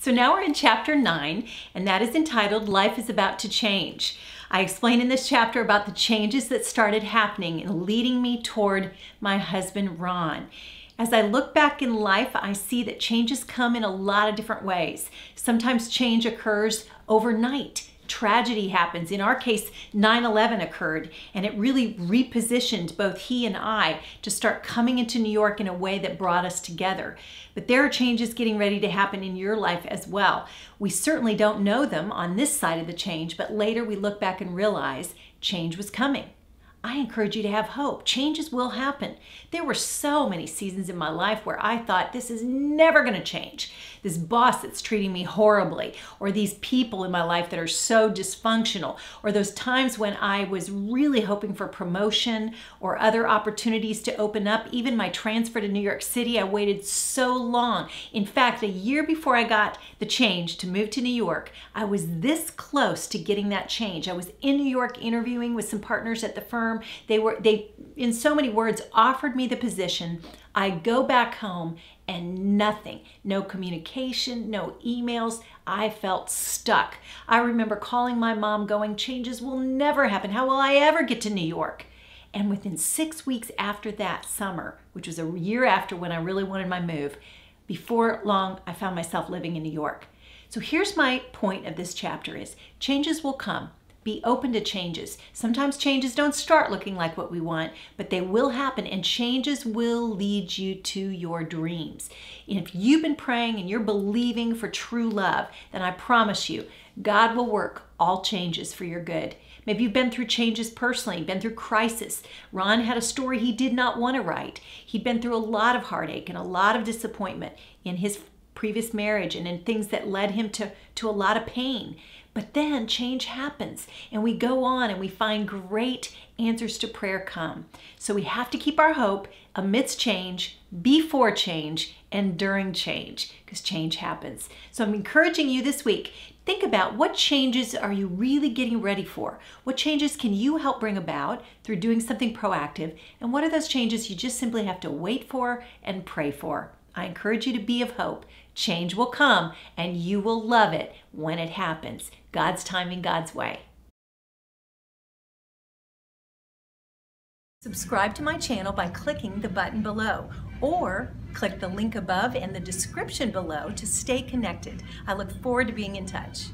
So now we're in chapter 9, and that is entitled Life is About to Change. I explain in this chapter about the changes that started happening and leading me toward my husband, Ron. As I look back in life, I see that changes come in a lot of different ways. Sometimes change occurs overnight. Tragedy happens. In our case, 9/11 occurred, and it really repositioned both he and I to start coming into New York in a way that brought us together. But there are changes getting ready to happen in your life as well. We certainly don't know them on this side of the change, but later we look back and realize change was coming. I encourage you to have hope. Changes will happen. There were so many seasons in my life where I thought this is never going to change. This boss that's treating me horribly, or these people in my life that are so dysfunctional, or those times when I was really hoping for promotion or other opportunities to open up. Even my transfer to New York City, I waited so long. In fact, a year before I got the change to move to New York, I was this close to getting that change. I was in New York interviewing with some partners at the firm. They, in so many words, offered me the position. I go back home and nothing, no communication, no emails. I felt stuck. I remember calling my mom going, changes will never happen. How will I ever get to New York? And within 6 weeks after that summer, which was a year after when I really wanted my move, before long, I found myself living in New York. So here's my point of this chapter is changes will come. Be open to changes. Sometimes changes don't start looking like what we want, but they will happen, and changes will lead you to your dreams. And if you've been praying and you're believing for true love, then I promise you, God will work all changes for your good. Maybe you've been through changes personally, been through crisis. Ron had a story he did not want to write. He'd been through a lot of heartache and a lot of disappointment in his previous marriage and in things that led him to a lot of pain. But then change happens, and we go on and we find great answers to prayer come. So we have to keep our hope amidst change, before change, and during change, because change happens. So I'm encouraging you this week, think about what changes are you really getting ready for? What changes can you help bring about through doing something proactive? And what are those changes you just simply have to wait for and pray for? I encourage you to be of hope. Change will come, and you will love it when it happens. God's timing, God's way. Subscribe to my channel by clicking the button below, or click the link above and the description below to stay connected. I look forward to being in touch.